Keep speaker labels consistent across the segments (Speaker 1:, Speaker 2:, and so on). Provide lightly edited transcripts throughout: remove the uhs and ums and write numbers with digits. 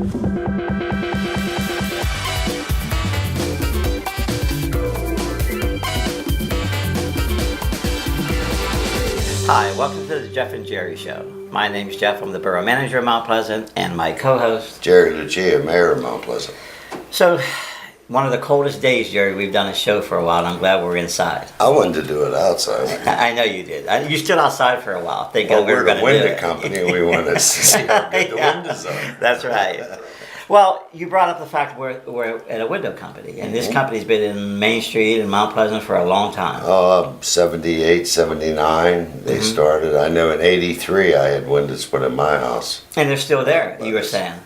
Speaker 1: Hi, welcome to the Jeff and Jerry Show. My name's Jeff, I'm the Borough Manager of Mount Pleasant, and my co-host...
Speaker 2: Jerry Lucia, Mayor of Mount Pleasant.
Speaker 1: So, one of the coldest days, Jerry, we've done a show for a while, and I'm glad we're inside.
Speaker 2: I wanted to do it outside.
Speaker 1: I know you did. You stood outside for a while, thinking
Speaker 2: Well,
Speaker 1: we were going to do it.
Speaker 2: we're the window company, and we wanted to see how good the windows are.
Speaker 1: That's right. Well, you brought up the fact we're at a window company, and this company's been in Main Street in Mount Pleasant for a long time.
Speaker 2: 78, 79, they started. I know in 83 I had windows put in my house.
Speaker 1: And they're still there, you were saying.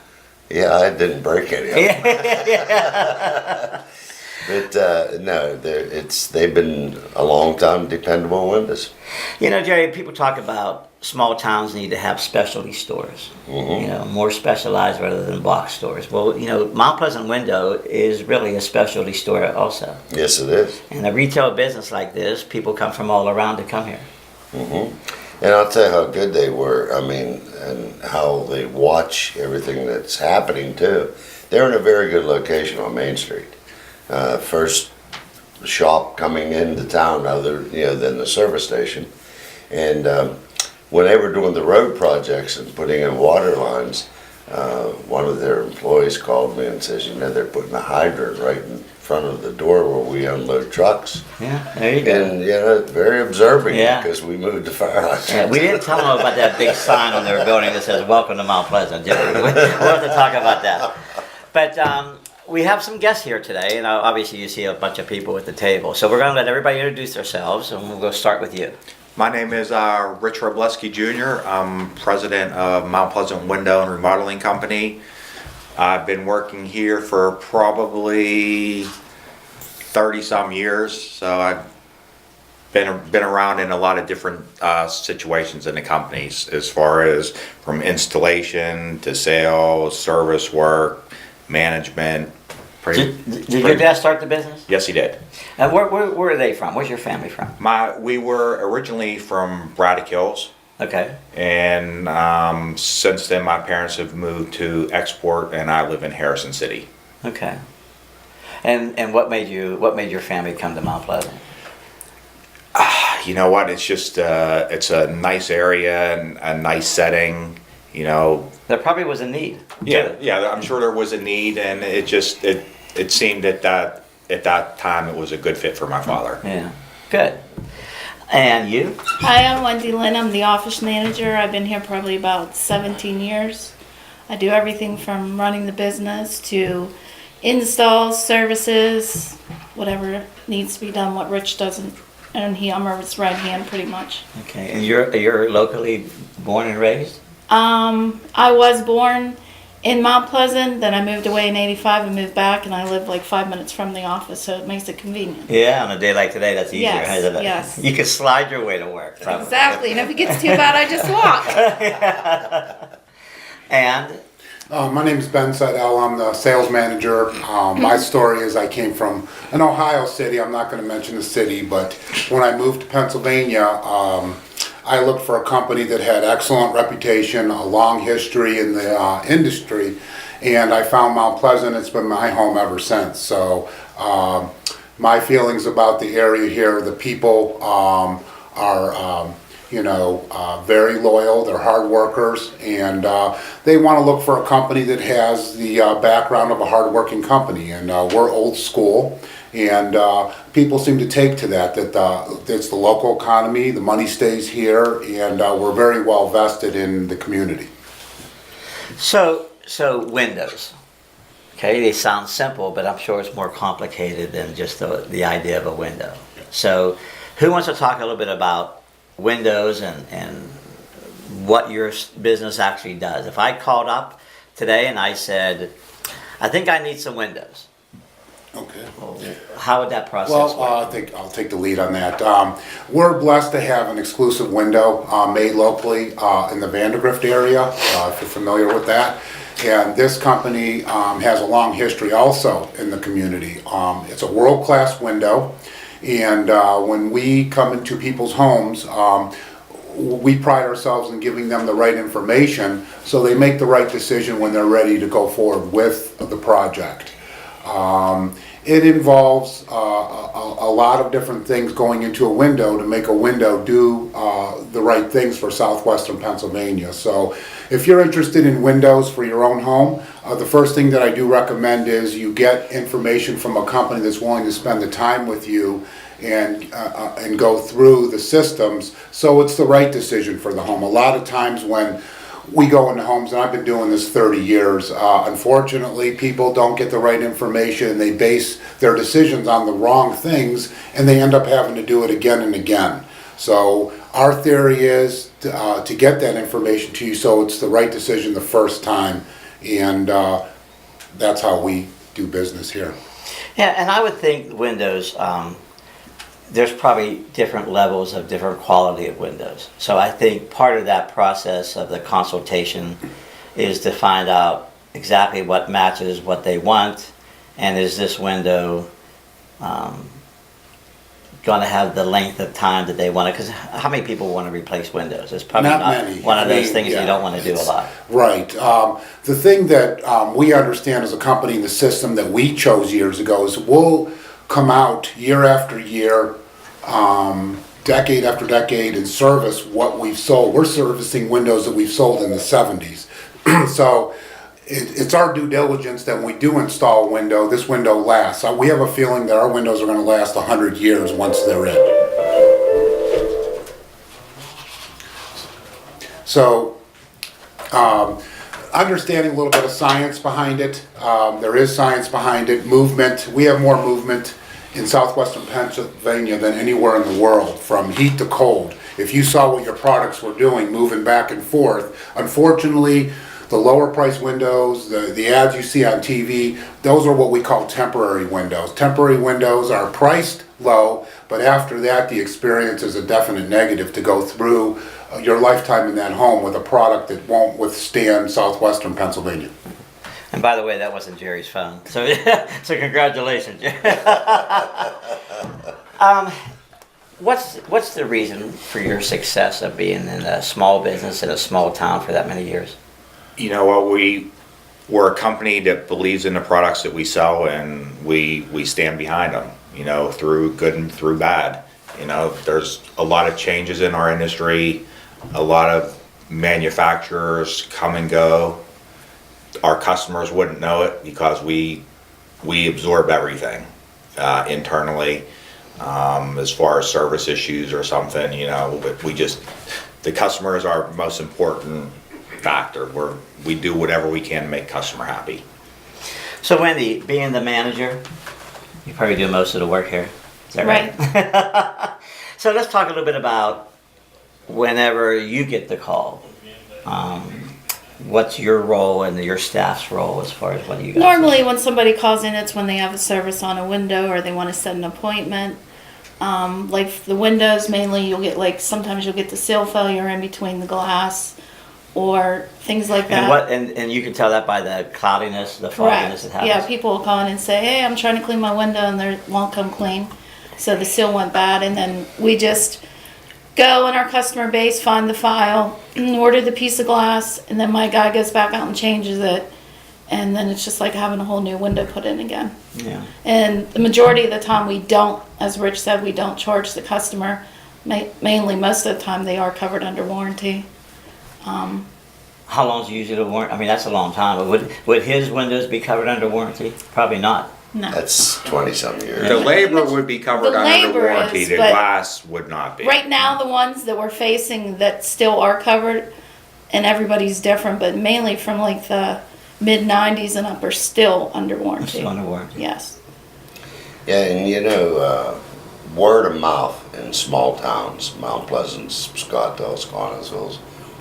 Speaker 2: Yeah, I didn't break any of them. But no, they've been a long time dependable windows.
Speaker 1: You know, Jerry, people talk about small towns need to have specialty stores, you know, more specialized rather than box stores. Well, you know, Mount Pleasant Window is really a specialty store also.
Speaker 2: Yes, it is.
Speaker 1: And a retail business like this, people come from all around to come here.
Speaker 2: And I'll tell you how good they were. I mean, and how they watch everything that's happening too. They're in a very good location on Main Street. First shop coming into town other than the service station. And when they were doing the road projects and putting in water lines, one of their employees called me and says, you know, they're putting a hydrant right in front of the door where we unload trucks.
Speaker 1: Yeah, there you go.
Speaker 2: And, you know, very observing because we moved the fire hydrant.
Speaker 1: Yeah, we didn't tell them about that big sign on their building that says, "Welcome to Mount Pleasant." We'll have to talk about that. But we have some guests here today, and obviously you see a bunch of people at the table. So we're going to let everybody introduce themselves, and we'll go start with you.
Speaker 3: My name is Rich Robleski Jr. I'm president of Mount Pleasant Window and Remodeling Company. I've been working here for probably 30-some years, so I've been around in a lot of different situations in the companies, as far as from installation to sales, service work, management.
Speaker 1: Did your dad start the business?
Speaker 3: Yes, he did.
Speaker 1: Where are they from? Where's your family from?
Speaker 3: We were originally from Braddock Hills.
Speaker 1: Okay.
Speaker 3: And since then, my parents have moved to Export, and I live in Harrison City.
Speaker 1: Okay. And what made your family come to Mount Pleasant?
Speaker 3: You know what? It's just it's a nice area and a nice setting. You know.
Speaker 1: There probably was a need.
Speaker 3: Yeah. I'm sure there was a need, and it seemed at that time it was a good fit for my father.
Speaker 1: Yeah. Good. And you?
Speaker 4: Hi, I'm Wendy Lynn. I'm the office manager. I've been here probably about 17 years. I do everything from running the business to installs, services, whatever needs to be done, what Rich doesn't. And I'm his right hand pretty much.
Speaker 1: Okay. And you're locally born and raised?
Speaker 4: I was born in Mount Pleasant, then I moved away in 85 and moved back, and I live like 5 minutes from the office, so it makes it convenient.
Speaker 1: Yeah, on a day like today, that's easier,
Speaker 4: Yes,
Speaker 1: isn't it?
Speaker 4: yes.
Speaker 1: You can slide your way to work, probably.
Speaker 4: Exactly, and if it gets too bad, I just walk.
Speaker 1: And?
Speaker 5: My name is Ben Seidel. I'm the sales manager. My story is I came from an Ohio city. I'm not going to mention the city, but when I moved to Pennsylvania, I looked for a company that had excellent reputation, a long history in the industry, and I found Mount Pleasant. It's been my home ever since. So my feelings about the area here, the people are very loyal, they're hard workers, and they want to look for a company that has the background of a hard-working company, and we're old school, and people seem to take to that it's the local economy, the money stays here, and we're very well vested in the community.
Speaker 1: So windows, okay, they sound simple, but I'm sure it's more complicated than just the idea of a window. So who wants to talk a little bit about windows and what your business actually does? If I called up today and I said, I think I need some windows.
Speaker 5: Okay.
Speaker 1: How would that process
Speaker 5: work? I think I'll take the lead on that. We're blessed to have an exclusive window made locally in the Vandergrift area, if you're familiar with that. And this company has a long history also in the community. It's a world-class window. And when we come into people's homes, we pride ourselves in giving them the right information so they make the right decision when they're ready to go forward with the project. It involves a lot of different things going into a window to make a window do the right things for southwestern Pennsylvania. So if you're interested in windows for your own home, the first thing that I do recommend is you get information from a company that's willing to spend the time with you and go through the systems so it's the right decision for the home. A lot of times when we go into homes, and I've been doing this 30 years, unfortunately people don't get the right information and they base their decisions on the wrong things and they end up having to do it again and again. So our theory is to get that information to you so it's the right decision the first time, and that's how we do business here.
Speaker 1: Yeah, and I would think windows, there's probably different levels of different quality of windows. So I think part of that process of the consultation is to find out exactly what matches what they want, and is this window going to have the length of time that they want it? Because how many people want to replace windows? It's probably
Speaker 5: Not
Speaker 1: not
Speaker 5: many.
Speaker 1: one of
Speaker 5: I
Speaker 1: those
Speaker 5: mean,
Speaker 1: things
Speaker 5: yeah,
Speaker 1: you don't want to do a lot.
Speaker 5: Right. The thing that we understand as a company in the system that we chose years ago is we'll come out year after year, decade after decade, and service what we've sold. We're servicing windows that we've sold in the 70s. So it's our due diligence that when we do install a window, this window lasts. We have a feeling that our windows are going to last 100 years once they're in. So understanding a little bit of science behind it. There is science behind it. Movement. We have more movement in southwestern Pennsylvania than anywhere in the world, from heat to cold. If you saw what your products were doing, moving back and forth, unfortunately, the lower price windows, the ads you see on TV, those are what we call temporary windows. Temporary windows are priced low, but after that, the experience is a definite negative to go through your lifetime in that home with a product that won't withstand southwestern Pennsylvania.
Speaker 1: And by the way, that wasn't Jerry's phone. So, so congratulations. What's the reason for your success of being in a small business in a small town for that many years?
Speaker 3: You know what, we're a company that believes in the products that we sell, and we stand behind them, you know, through good and through bad. You know, there's a lot of changes in our industry, a lot of manufacturers come and go. Our customers wouldn't know it because we absorb everything internally, as far as service issues or something, you know, but the customer is our most important factor. We do whatever we can to make customer happy.
Speaker 1: So Wendy, being the manager, you probably do most of the work here. Is that right? So let's talk a little bit about whenever you get the call. What's your role and your staff's role as far as what you guys
Speaker 4: Normally,
Speaker 1: do?
Speaker 4: when somebody calls in, it's when they have a service on a window or they want to set an appointment. Like the windows, mainly sometimes you'll get the seal failure in between the glass or things like that.
Speaker 1: And you can tell that by the cloudiness, the fogginess that happens.
Speaker 4: Yeah, people will call in and say, "Hey, I'm trying to clean my window and they won't come clean." So the seal went bad, and then we just go in our customer base, find the file, order the piece of glass, and then my guy goes back out and changes it, and then it's just like having a whole new window put in again.
Speaker 1: Yeah.
Speaker 4: And the majority of the time we don't, as Rich said, we don't charge the customer. Mainly, most of the time they are covered under warranty.
Speaker 1: How long is usually the warranty? I mean, that's a long time. But would his windows be covered under warranty? Probably not.
Speaker 4: No.
Speaker 2: That's 20-some years.
Speaker 3: The labor would be covered
Speaker 4: The
Speaker 3: under
Speaker 4: labor
Speaker 3: warranty,
Speaker 4: is,
Speaker 3: the
Speaker 4: but
Speaker 3: glass would not be.
Speaker 4: Right now, the ones that we're facing that still are covered, and everybody's different, but mainly from like the mid-90s and up are still under warranty.
Speaker 1: Still under warranty.
Speaker 4: Yes.
Speaker 2: Yeah, and you know, word of mouth in small towns, Mount Pleasant, Scottsdale, Connellsville,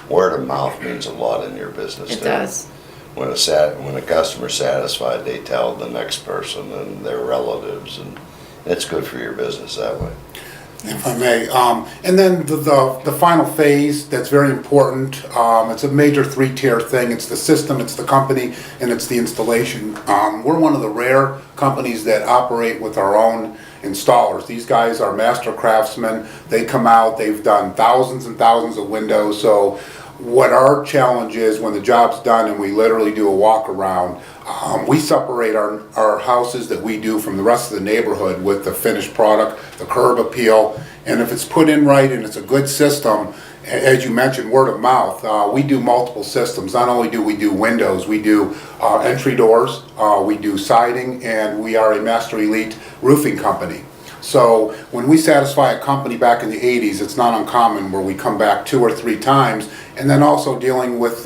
Speaker 2: word of mouth means a lot in your business.
Speaker 4: It
Speaker 2: too.
Speaker 4: does.
Speaker 2: When a customer's satisfied, they tell the next person and their relatives, and it's good for your business that way.
Speaker 5: if I may. And then the final phase that's very important, it's a major three-tier thing. It's the system, it's the company, and it's the installation. We're one of the rare companies that operate with our own installers. These guys are master craftsmen. They come out, they've done thousands and thousands of windows. So what our challenge is when the job's done and we literally do a walk around, we separate our houses that we do from the rest of the neighborhood with the finished product, the curb appeal, and if it's put in right and it's a good system, as you mentioned, word of mouth, we do multiple systems. Not only do we do windows, we do entry doors, we do siding, and we are a Master Elite roofing company. So when we satisfy a company back in the 80s, it's not uncommon where we come back 2 or 3 times, and then also dealing with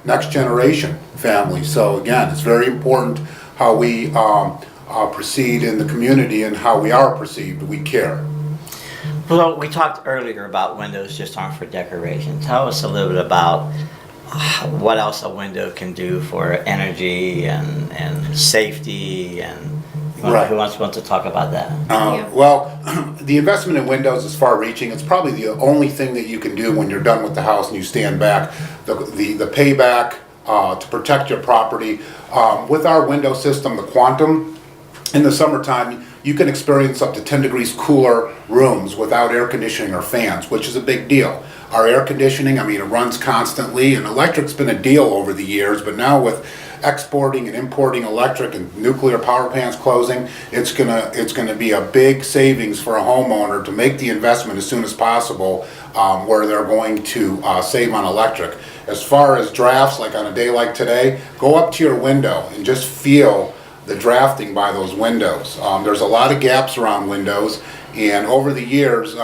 Speaker 5: next generation families. So again, it's very important how we proceed in the community and how we are perceived. We care.
Speaker 1: Well, we talked earlier about windows just aren't for decoration. Tell us a little bit about what else a window can do for energy and safety, and
Speaker 5: Right.
Speaker 1: who wants to talk about that?
Speaker 5: Well, the investment in windows is far-reaching. It's probably the only thing that you can do when you're done with the house and you stand back. The payback to protect your property. With our window system, the Quantum, in the summertime, you can experience up to 10 degrees cooler rooms without air conditioning or fans, which is a big deal. Our air conditioning, I mean, it runs constantly, and electric's been a deal over the years, but now with exporting and importing electric and nuclear power plants closing, it's gonna be a big savings for a homeowner to make the investment as soon as possible, where they're going to save on electric. As far as drafts, like on a day like today, go up to your window and just feel the drafting by those windows. There's a lot of gaps around windows, and over the years,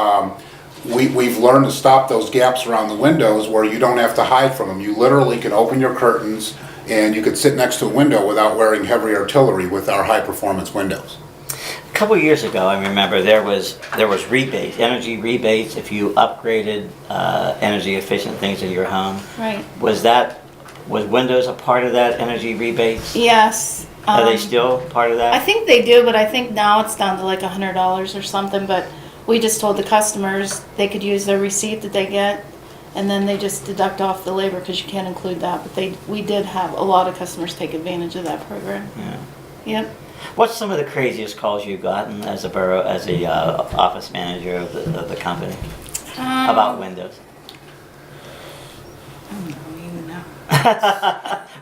Speaker 5: we've learned to stop those gaps around the windows where you don't have to hide from them. You literally can open your curtains and you could sit next to a window without wearing heavy artillery with our high performance windows.
Speaker 1: A couple of years ago, I remember there was rebates, energy rebates, if you upgraded energy efficient things in your home.
Speaker 4: Right.
Speaker 1: Was Windows a part of that energy rebates?
Speaker 4: Yes.
Speaker 1: Are they still part of that?
Speaker 4: I think they do, but I think now it's down to like $100 or something. But we just told the customers they could use their receipt that they get, and then they just deduct off the labor because you can't include that. But we did have a lot of customers take advantage of that program.
Speaker 1: Yeah.
Speaker 4: Yep.
Speaker 1: What's some of the craziest calls you've gotten as a office manager of the company about Windows?
Speaker 4: I don't even know.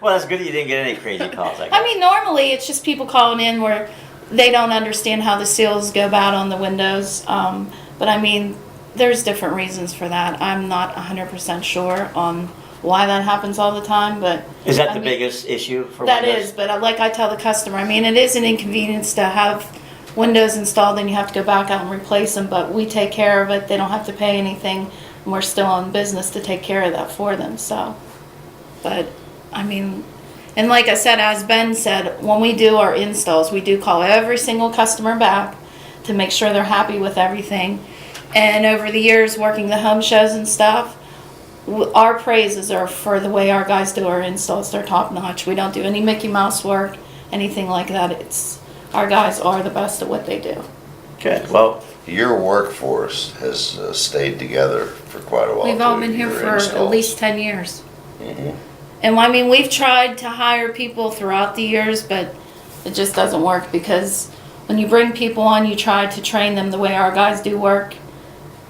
Speaker 1: Well, that's good that you didn't get any crazy calls. I guess.
Speaker 4: I mean, normally it's just people calling in where they don't understand how the seals go bad on the windows. But I mean, there's different reasons for that. I'm not 100% sure on why that happens all the time, but
Speaker 1: Is that
Speaker 4: I
Speaker 1: the
Speaker 4: mean,
Speaker 1: biggest issue for
Speaker 4: that
Speaker 1: Windows?
Speaker 4: is, but like I tell the customer, I mean, it is an inconvenience to have windows installed and you have to go back out and replace them, but we take care of it. They don't have to pay anything, and we're still in business to take care of that for them. So, but I mean, and like I said, as Ben said, when we do our installs, we do call every single customer back to make sure they're happy with everything. And over the years, working the home shows and stuff, our praises are for the way our guys do our installs. They're top notch. We don't do any Mickey Mouse work, anything like that. It's our guys are the best at what they do.
Speaker 1: Good. Well,
Speaker 2: Your workforce has stayed together for quite a while.
Speaker 4: We've all
Speaker 2: too,
Speaker 4: been here
Speaker 2: your
Speaker 4: for at
Speaker 2: installs.
Speaker 4: least 10 years.
Speaker 2: Mhm.
Speaker 4: And I mean, we've tried to hire people throughout the years, but it just doesn't work because when you bring people on, you try to train them the way our guys do work,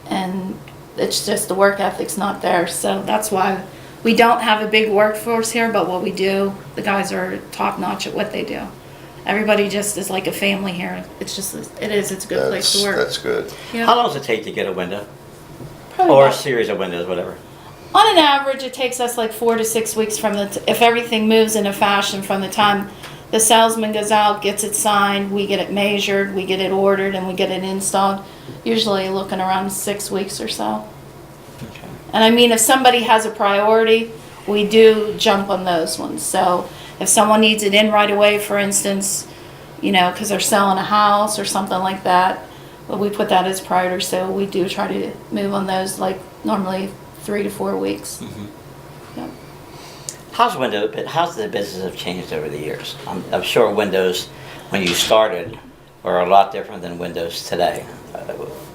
Speaker 4: and it's just the work ethic's not there. So that's why we don't have a big workforce here, but what we do, the guys are top notch at what they do. Everybody just is like a family here. It's a good place to work.
Speaker 2: That's good.
Speaker 4: Yeah.
Speaker 1: how long does it take to get a window?
Speaker 4: Probably
Speaker 1: Or a
Speaker 4: about-
Speaker 1: series of windows, whatever.
Speaker 4: On an average, it takes us like 4 to 6 weeks from if everything moves in a fashion from the time the salesman goes out, gets it signed, we get it measured, we get it ordered, and we get it installed. Usually looking around 6 weeks or so.
Speaker 1: Okay.
Speaker 4: And I mean, if somebody has a priority, we do jump on those ones. So if someone needs it in right away, for instance, you know, because they're selling a house or something like that, well, we put that as priority. So we do try to move on those like normally 3 to 4 weeks. Yep.
Speaker 1: How's the business have changed over the years? I'm sure Windows, when you started, or a lot different than windows today?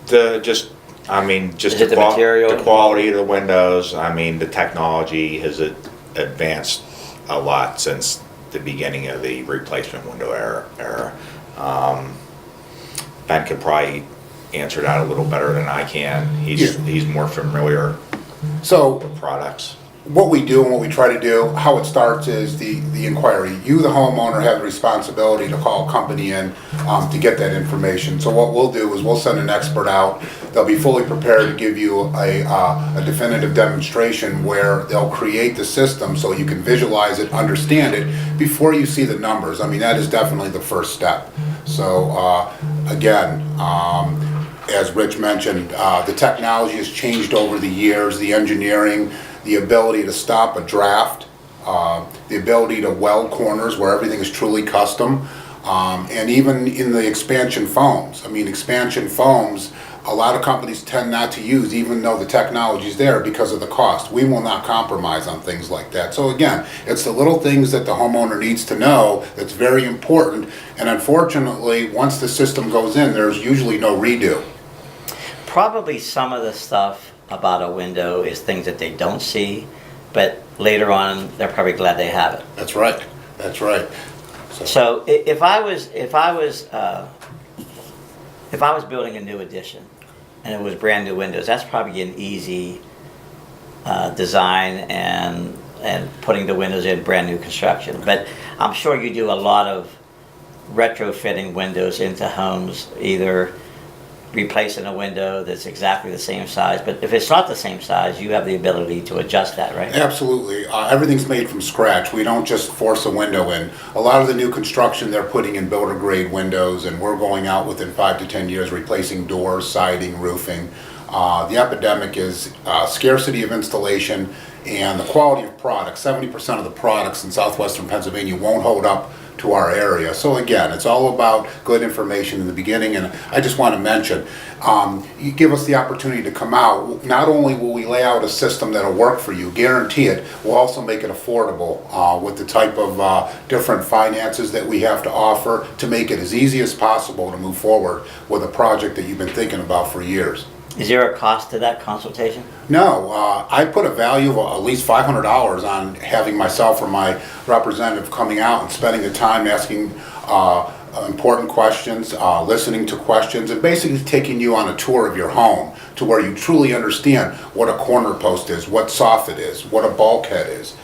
Speaker 3: Just
Speaker 1: Is it the material?
Speaker 3: the quality of the windows. I mean, the technology has advanced a lot since the beginning of the replacement window era. Ben could probably answer that a little better than I can. He's more familiar
Speaker 5: So
Speaker 3: with products.
Speaker 5: what we do and what we try to do, how it starts is the inquiry. You, the homeowner, have the responsibility to call a company in to get that information. So what we'll do is we'll send an expert out. They'll be fully prepared to give you a definitive demonstration where they'll create the system so you can visualize it, understand it, before you see the numbers. I mean, that is definitely the first step. So again, as Rich mentioned, the technology has changed over the years, the engineering, the ability to stop a draft, the ability to weld corners where everything is truly custom, and even in the expansion foams. I mean, expansion foams, a lot of companies tend not to use, even though the technology is there, because of the cost. We will not compromise on things like that. So again, it's the little things that the homeowner needs to know that's very important, and unfortunately, once the system goes in, there's usually no redo.
Speaker 1: Probably some of the stuff about a window is things that they don't see, but later on, they're probably glad they have it.
Speaker 5: That's right, that's right.
Speaker 1: So if I was building a new addition and it was brand new windows, that's probably an easy design and putting the windows in brand new construction. But I'm sure you do a lot of retrofitting windows into homes, either replacing a window that's exactly the same size, but if it's not the same size, you have the ability to adjust that, right?
Speaker 5: Absolutely. Everything's made from scratch. We don't just force a window in. A lot of the new construction, they're putting in builder grade windows, and we're going out within 5 to 10 years replacing doors, siding, roofing. The epidemic is scarcity of installation and the quality of products. 70% of the products in southwestern Pennsylvania won't hold up to our area. So again, it's all about good information in the beginning, and I just want to mention, you give us the opportunity to come out. Not only will we lay out a system that'll work for you, guarantee it, we'll also make it affordable with the type of different finances that we have to offer to make it as easy as possible to move forward with a project that you've been thinking about for years.
Speaker 1: Is there a cost to that consultation?
Speaker 5: No, I put a value of at least $500 on having myself or my representative coming out and spending the time asking important questions, listening to questions, and basically taking you on a tour of your home to where you truly understand what a corner post is, what soffit is, what a bulkhead is.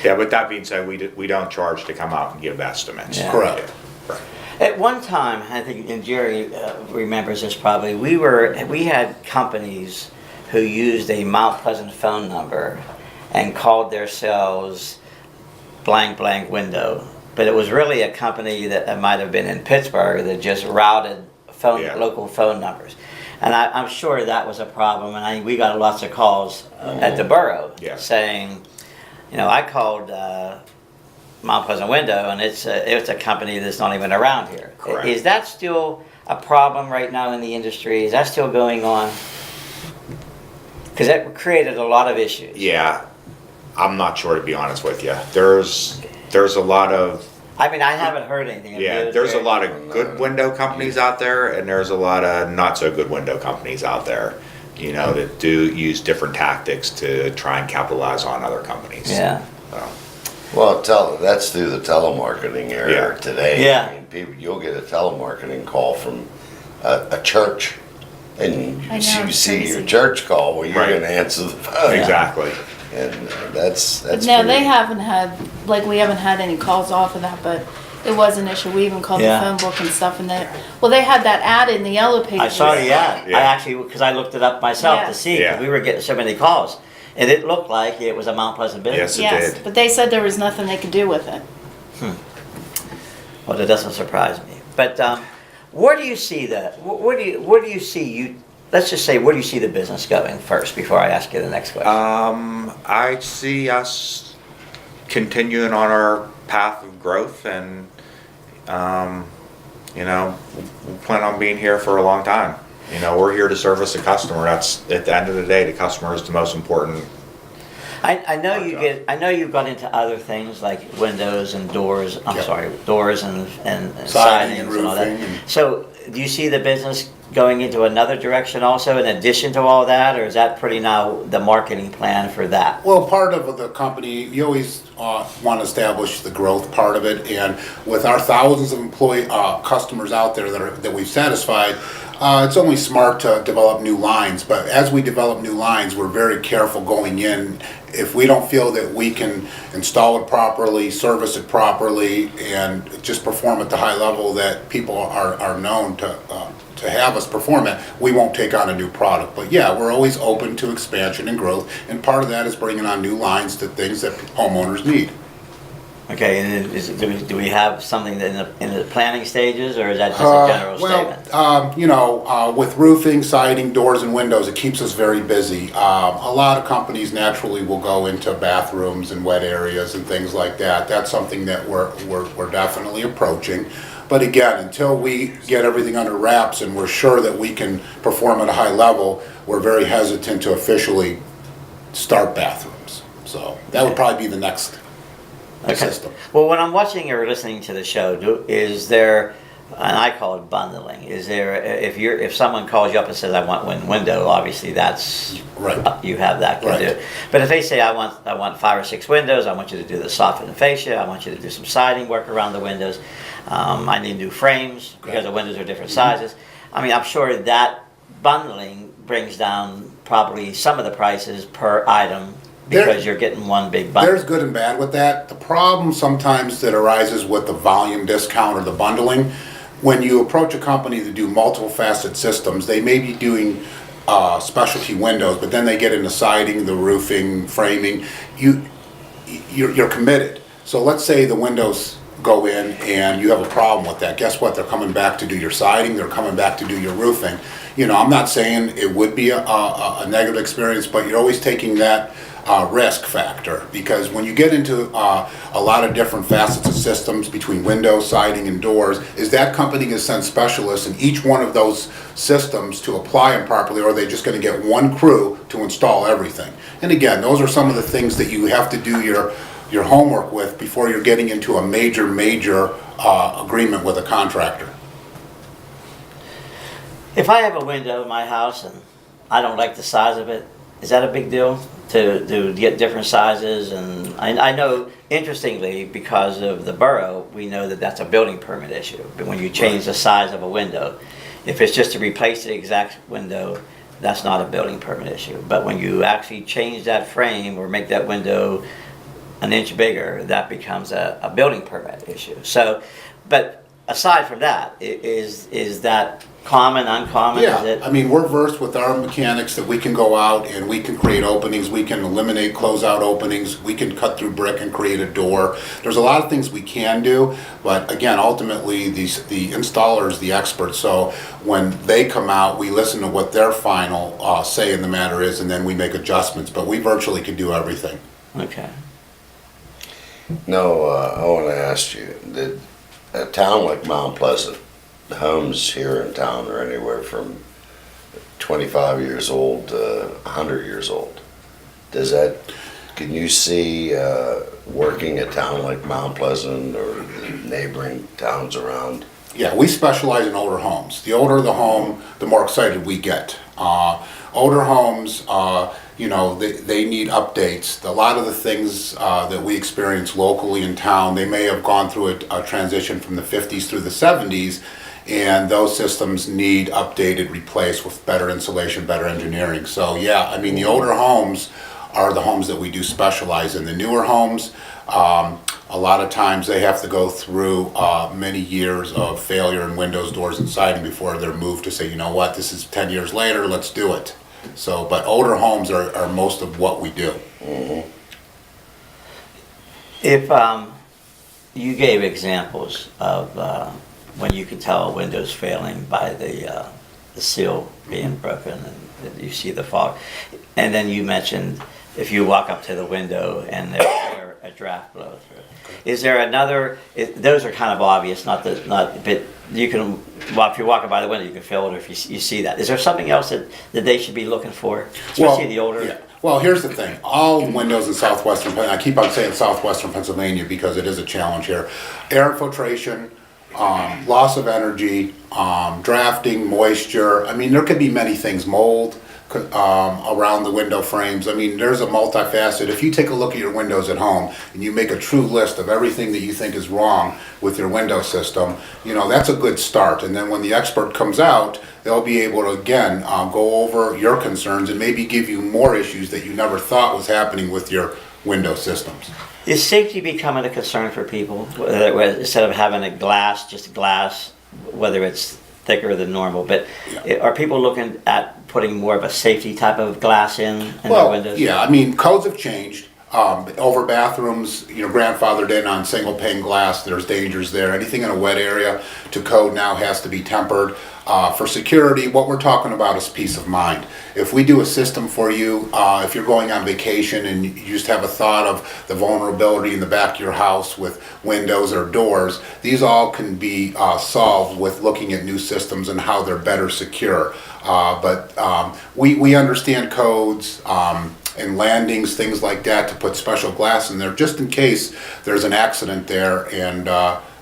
Speaker 3: Yeah, but that being said, we don't charge to come out and give estimates.
Speaker 1: Yeah.
Speaker 5: Correct.
Speaker 3: Yeah, right.
Speaker 1: At one time, I think, and Jerry remembers this probably, we had companies who used a Mount Pleasant phone number and called themselves blank blank window, but it was really a company that might have been in Pittsburgh that just routed local phone numbers. And I'm sure that was a problem, and we got lots of calls at the borough saying, you know, I called Mount Pleasant Window, and it's a company that's not even around here.
Speaker 3: Correct.
Speaker 1: Is that still a problem right now in the industry? Is that still going on? Because that created a lot of issues.
Speaker 3: Yeah, I'm not sure, to be honest with you. There's a lot of
Speaker 1: I mean, I haven't heard anything.
Speaker 3: there's a lot of good window companies out there, and there's a lot of not so good window companies out there, you know, that do use different tactics to try and capitalize on other companies.
Speaker 1: Yeah.
Speaker 3: So,
Speaker 2: Well, that's through the telemarketing area
Speaker 3: Yeah.
Speaker 2: today.
Speaker 1: Yeah.
Speaker 2: I mean, you'll get a telemarketing call from a church, and
Speaker 4: I know,
Speaker 2: you
Speaker 4: it's
Speaker 2: see
Speaker 4: crazy.
Speaker 2: your church call, well, you're
Speaker 3: Right.
Speaker 2: going to answer the phone.
Speaker 3: exactly.
Speaker 2: And that's
Speaker 4: But no,
Speaker 2: pretty-
Speaker 4: they haven't had, like, we haven't had any calls off of that, but it was an issue. We even called
Speaker 1: Yeah.
Speaker 4: the phone book and stuff, and that, well, they had that ad in the yellow pages.
Speaker 1: I saw the ad.
Speaker 3: Yeah.
Speaker 1: I actually, because I looked it up myself to
Speaker 4: Yes.
Speaker 1: see, 'cause
Speaker 3: Yeah.
Speaker 1: we were getting so many calls. And it looked like it was a Mount Pleasant business.
Speaker 3: Yes, it
Speaker 4: Yes,
Speaker 3: did.
Speaker 4: but they said there was nothing they could do with it.
Speaker 1: Well, that doesn't surprise me. But where do you see that? Where do you see you? Let's just say, where do you see the business going first before I ask you the next question?
Speaker 3: I see us continuing on our path of growth, and you know, we plan on being here for a long time. You know, we're here to service the customer. That's, at the end of the day, the customer is the most important
Speaker 1: I know you get. I know you've got into other things like windows and doors. I'm
Speaker 5: Yep.
Speaker 1: sorry, doors and
Speaker 5: Siding
Speaker 1: sidings
Speaker 5: and
Speaker 1: and all that.
Speaker 5: roofing and-
Speaker 1: So, do you see the business going into another direction also, in addition to all that, or is that pretty now the marketing plan for that?
Speaker 5: Well, part of the company, you always want to establish the growth part of it, and with our thousands of customers out there that we've satisfied, it's only smart to develop new lines. But as we develop new lines, we're very careful going in. If we don't feel that we can install it properly, service it properly, and just perform at the high level that people are known to have us perform at, we won't take on a new product. But yeah, we're always open to expansion and growth, and part of that is bringing on new lines to things that homeowners need.
Speaker 1: Okay, and do we have something in the planning stages, or is that just a general statement?
Speaker 5: With roofing, siding, doors, and windows, it keeps us very busy. A lot of companies naturally will go into bathrooms and wet areas and things like that. That's something that we're definitely approaching. But again, until we get everything under wraps and we're sure that we can perform at a high level, we're very hesitant to officially start bathrooms. So that would probably be the next system.
Speaker 1: Well, when I'm watching or listening to the show, is there, and I call it bundling, is there, if someone calls you up and says, I want one window, obviously that's,
Speaker 5: Right.
Speaker 1: You have that to
Speaker 5: Right.
Speaker 1: do. But if they say, I want 5 or 6 windows, I want you to do the soffit and fascia, I want you to do some siding work around the windows, I need new frames, because the windows are different sizes. I mean, I'm sure that bundling brings down probably some of the prices per item, because you're getting one big bundle.
Speaker 5: There's good and bad with that. The problem sometimes that arises with the volume discount or the bundling, when you approach a company to do multiple facet systems, they may be doing specialty windows, but then they get into siding, the roofing, framing. You're committed. So let's say the windows go in and you have a problem with that. Guess what? They're coming back to do your siding. They're coming back to do your roofing. I'm not saying it would be a negative experience, but you're always taking that risk factor, because when you get into a lot of different facets of systems between windows, siding, and doors, is that company going to send specialists in each one of those systems to apply them properly, or are they just going to get one crew to install everything? And again, those are some of the things that you have to do your homework with before you're getting into a major agreement with a contractor.
Speaker 1: If I have a window in my house and I don't like the size of it, is that a big deal to get different sizes? And I know, interestingly, because of the borough, we know that that's a building permit issue. But when you change the size of a window, if it's just to replace the exact window, that's not a building permit issue. But when you actually change that frame or make that window an inch bigger, that becomes a building permit issue. So, but aside from that, is that common, uncommon?
Speaker 5: Yeah,
Speaker 1: Is it?
Speaker 5: I mean, we're versed with our mechanics that we can go out and we can create openings, we can eliminate closeout openings, we can cut through brick and create a door. There's a lot of things we can do, but again, ultimately, the installer is the expert. So when they come out, we listen to what their final say in the matter is, and then we make adjustments, but we virtually can do everything.
Speaker 1: Okay.
Speaker 2: No, I want to ask you, did a town like Mount Pleasant, the homes here in town are anywhere from 25 years old to 100 years old. Can you see working a town like Mount Pleasant or neighboring towns around?
Speaker 5: Yeah, we specialize in older homes. The older the home, the more excited we get. Older homes, they need updates. A lot of the things that we experience locally in town, they may have gone through a transition from the 50s through the 70s, and those systems need updated, replaced with better insulation, better engineering. So yeah, I mean, the older homes are the homes that we do specialize in. The newer homes, a lot of times they have to go through many years of failure in windows, doors, and siding before they're moved to say, you know what, this is 10 years later, let's do it. So, but older homes are most of what we do.
Speaker 2: Mm-hmm.
Speaker 1: If you gave examples of when you could tell a window's failing by the seal being broken and you see the fog, and then you mentioned if you walk up to the window and there's a draft blow through. Is there another? Those are kind of obvious, but you can. Well, if you're walking by the window, you can feel it if you see that. Is there something else that they should be looking for, especially the older?
Speaker 5: Yeah. Well, here's the thing. All windows in southwestern, I keep on saying southwestern Pennsylvania because it is a challenge here. Air infiltration, loss of energy, drafting, moisture. I mean, there could be many things. Mold around the window frames. I mean, there's a multifaceted. If you take a look at your windows at home and you make a true list of everything that you think is wrong with your window system, you know, that's a good start. And then when the expert comes out, they'll be able to, again, go over your concerns and maybe give you more issues that you never thought was happening with your window systems.
Speaker 1: Is safety becoming a concern for people? Whether instead of having a glass, just glass, whether it's thicker than normal, but are people looking at putting more of a safety type of glass in their windows?
Speaker 5: Yeah, I mean, codes have changed. Over bathrooms, you know, grandfathered in on single pane glass, there's dangers there. Anything in a wet area to code now has to be tempered. For security, what we're talking about is peace of mind. If we do a system for you, if you're going on vacation and you just have a thought of the vulnerability in the back of your house with windows or doors, these all can be solved with looking at new systems and how they're better secure. But we understand codes and landings, things like that, to put special glass in there just in case there's an accident there and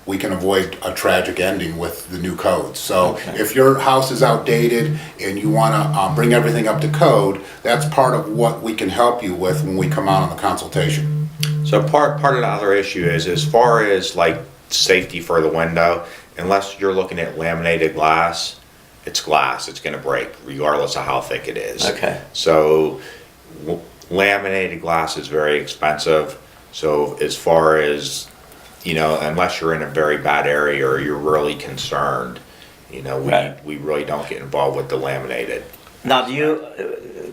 Speaker 5: we can avoid a tragic ending with the new codes. So if your house is outdated and you want to bring everything up to code, that's part of what we can help you with when we come out on the consultation.
Speaker 3: So part of the other issue is, as far as like safety for the window, unless you're looking at laminated glass, it's glass, it's going to break regardless of how thick it is.
Speaker 1: Okay.
Speaker 3: So laminated glass is very expensive. So as far as, you know, unless you're in a very bad area or you're really concerned, you know, we really don't get involved with the laminated.
Speaker 1: Now, do you,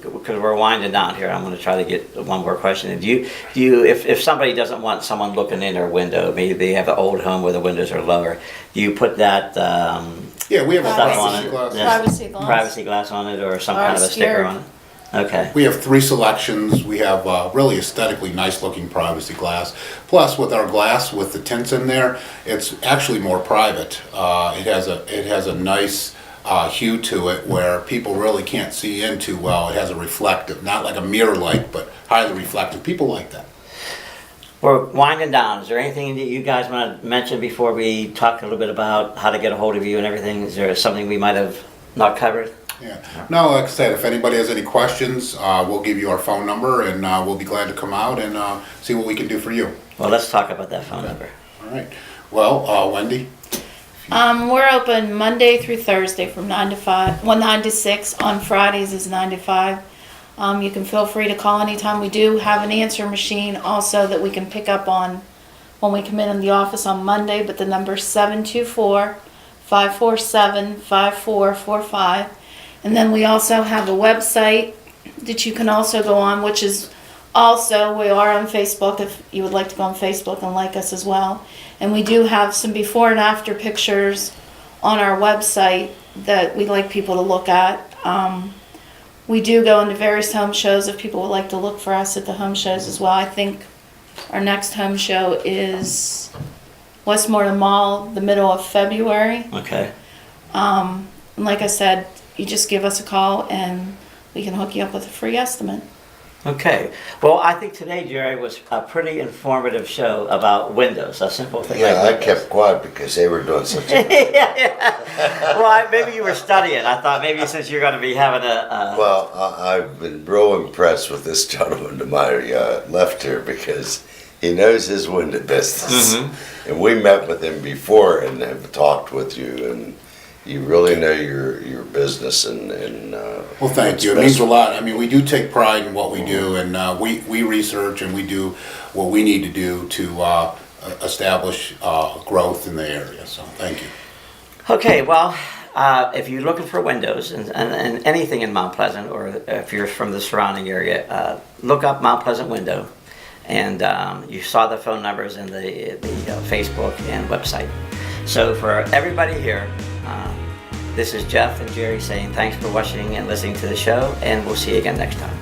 Speaker 1: because we're winding down here, I'm going to try to get one more question. Do you, if somebody doesn't want someone looking in their window, maybe they have an old home where the windows are lower, do you put that
Speaker 5: Yeah, we have a
Speaker 1: stuff on
Speaker 5: privacy
Speaker 1: it?
Speaker 5: glass.
Speaker 1: Privacy glass on it, or some kind of a sticker on it? Okay.
Speaker 5: We have 3 selections. We have really aesthetically nice looking privacy glass. Plus with our glass with the tints in there, it's actually more private. It has a nice hue to it where people really can't see into well. It has a reflective, not like a mirror light, but highly reflective. People like that.
Speaker 1: We're winding down. Is there anything that you guys want to mention before we talk a little bit about how to get a hold of you and everything? Is there something we might have not covered?
Speaker 5: Yeah. No, like I said, if anybody has any questions, we'll give you our phone number and we'll be glad to come out and see what we can do for you.
Speaker 1: Well, let's talk about that phone number.
Speaker 5: All right. Well, Wendy?
Speaker 4: We're open Monday through Thursday from 9 to 5, 9 to 6. On Fridays is 9 to 5. You can feel free to call anytime. We do have an answer machine also that we can pick up on when we come in the office on Monday, but the number is 724-547-5445. And then we also have a website that you can also go on, which is also, we are on Facebook if you would like to go on Facebook and like us as well. And we do have some before and after pictures on our website that we'd like people to look at. We do go into various home shows if people would like to look for us at the home shows as well. I think our next home show is Westmoreland Mall, the middle of February.
Speaker 1: Okay.
Speaker 4: And like I said, you just give us a call and we can hook you up with a free estimate.
Speaker 1: Okay. Well, I think today, Jerry, was a pretty informative show about windows, a simple thing
Speaker 2: Yeah,
Speaker 1: like
Speaker 2: I
Speaker 1: windows.
Speaker 2: kept quiet because they were doing such a...
Speaker 1: Well, maybe you were studying. I thought maybe since you're going to be having a...
Speaker 2: Well, I've been real impressed with this gentleman to my left here because he knows his window business.
Speaker 1: Mm-hmm.
Speaker 2: And we met with him before and have talked with you, and you really know your business and
Speaker 5: Well, thank you. It means a lot. I mean, we do take pride in what we do, and we research and we do what we need to do to establish growth in the area. So, thank you.
Speaker 1: Okay, well, if you're looking for windows and anything in Mount Pleasant, or if you're from the surrounding area, look up Mount Pleasant Window. And you saw the phone numbers in the Facebook and website. So for everybody here, this is Jeff and Jerry saying thanks for watching and listening to the show, and we'll see you again next time.